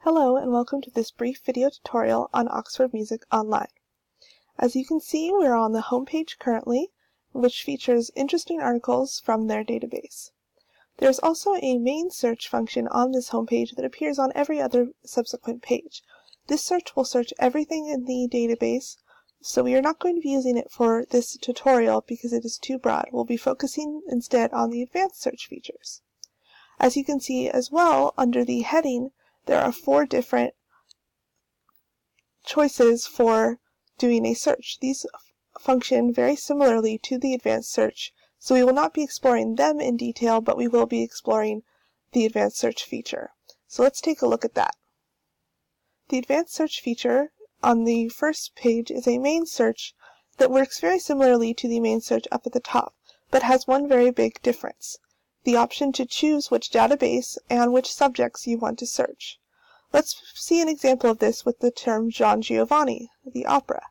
Hello and welcome to this brief video tutorial on Oxford Music Online. As you can see, we're on the home page currently, which features interesting articles from their database. There's also a main search function on this home page that appears on every other subsequent page. This search will search everything in the database, so we are not going to be using it for this tutorial because it is too broad. We'll be focusing instead on the advanced search features. As you can see as well, under the heading, there are 4 different choices for doing a search. These function very similarly to the advanced search, so we will not be exploring them in detail, but we will be exploring the advanced search feature. So let's take a look at that. The advanced search feature on the first page is a main search that works very similarly to the main search up at the top, but has one very big difference: the option to choose which database and which subjects you want to search. Let's see an example of this with the term Don Giovanni, the opera.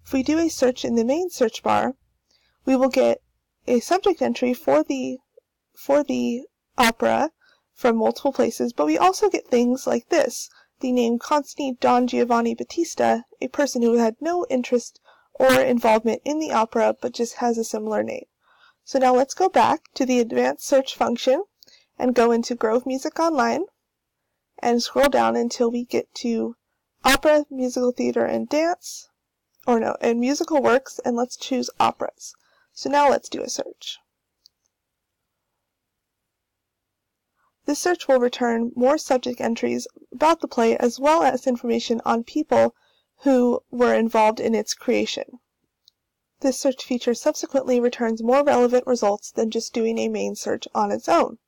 If we do a search in the main search bar, we will get a subject entry for the opera from multiple places, but we also get things like this: the name Constantine Don Giovanni Battista, a person who had no interest or involvement in the opera but just has a similar name. So now let's go back to the advanced search function and go into Grove Music Online and scroll down until we get to opera, musical theater, and dance, and musical works, and let's choose operas. So now let's do a search. This search will return more subject entries about the play as well as information on people who were involved in its creation. This search feature subsequently returns more relevant results than just doing a main search on its own.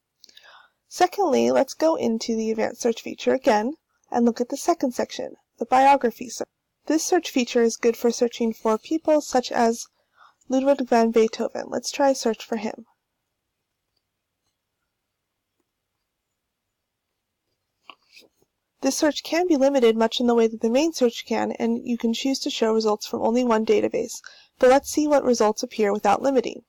Secondly, let's go into the advanced search feature again and look at the second section, the biography search. This search feature is good for searching for people such as Ludwig van Beethoven. Let's try a search for him. This search can be limited much in the way that the main search can, and you can choose to show results from only one database. But let's see what results appear without limiting.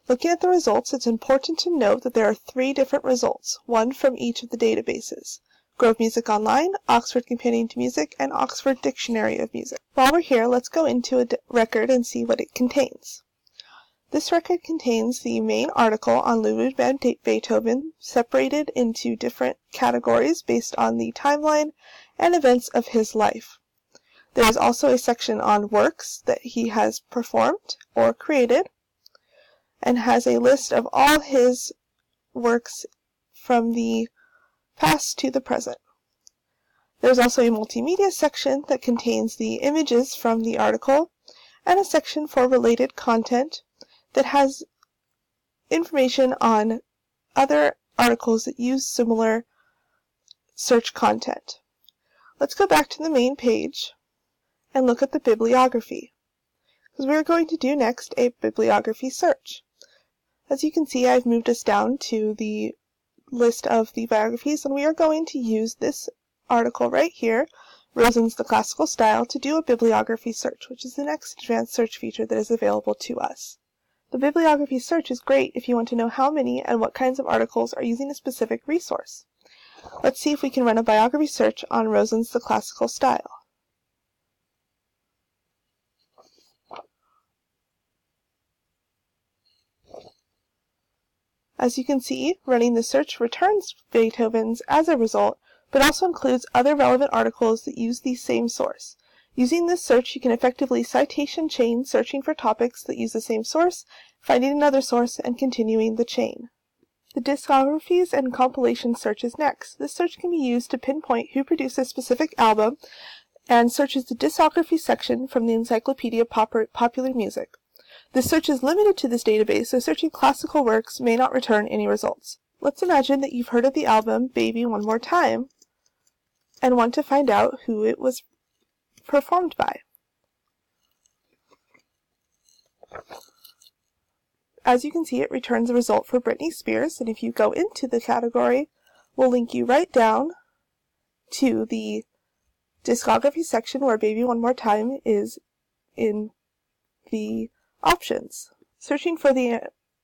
Looking at the results, it's important to note that there are 3 different results, one from each of the databases: Grove Music Online, Oxford Companion to Music, and Oxford Dictionary of Music. While we're here, let's go into a record and see what it contains. This record contains the main article on Ludwig van Beethoven, separated into different categories based on the timeline and events of his life. There is also a section on works that he has performed or created, and has a list of all his works from the past to the present. There's also a multimedia section that contains the images from the article, and a section for related content that has information on other articles that use similar search content. Let's go back to the main page and look at the bibliography, because we're going to do next a bibliography search. As you can see, I've moved us down to the list of the biographies, and we are going to use this article right here, Rosen's The Classical Style, to do a bibliography search, which is the next advanced search feature that is available to us. The bibliography search is great if you want to know how many and what kinds of articles are using a specific resource. Let's see if we can run a biography search on Rosen's The Classical Style. As you can see, running the search returns Beethoven's as a result, but also includes other relevant articles that use the same source. Using this search, you can effectively citation chain, searching for topics that use the same source, finding another source, and continuing the chain. The discographies and compilation search is next. This search can be used to pinpoint who produced a specific album and searches the discography section from the Encyclopedia Popular Music. This search is limited to this database, so searching classical works may not return any results. Let's imagine that you've heard of the album Baby One More Time and want to find out who it was performed by. As you can see, it returns a result for Britney Spears, and if you go into the category, we'll link you right down to the discography section where Baby One More Time is in the options. Searching for the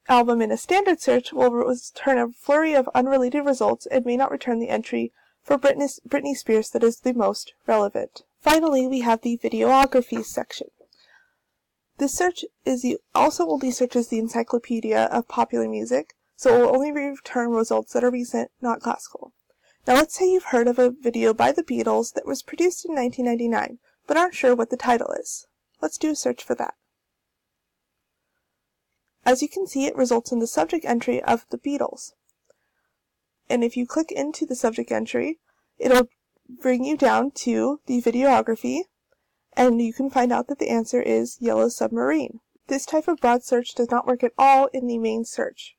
album in a standard search will return a flurry of unrelated results and may not return the entry for Britney Spears that is the most relevant. Finally, we have the videography section. This search also only searches the encyclopedia of popular music, so it will only return results that are recent, not classical. Now let's say you've heard of a video by the Beatles that was produced in 1999, but aren't sure what the title is. Let's do a search for that. As you can see, it results in the subject entry of the Beatles. And if you click into the subject entry, it'll bring you down to the videography, and you can find out that the answer is Yellow Submarine. This type of broad search does not work at all in the main search,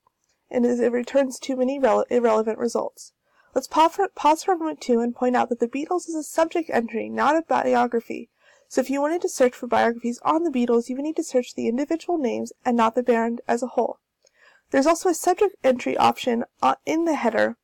and it returns too many irrelevant results. Let's pause for a moment too and point out that the Beatles is a subject entry, not a biography. So if you wanted to search for biographies on the Beatles, you would need to search the individual names and not the band as a whole. There's also a subject entry option in the header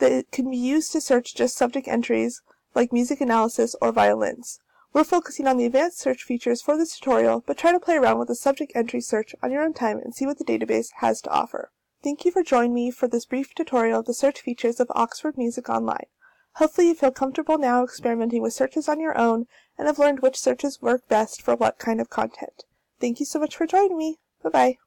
that can be used to search just subject entries like music analysis or violins. We're focusing on the advanced search features for this tutorial, but try to play around with the subject entry search on your own time and see what the database has to offer. Thank you for joining me for this brief tutorial of the search features of Oxford Music Online. Hopefully you feel comfortable now experimenting with searches on your own and have learned which searches work best for what kind of content. Thank you so much for joining me. Bye-bye.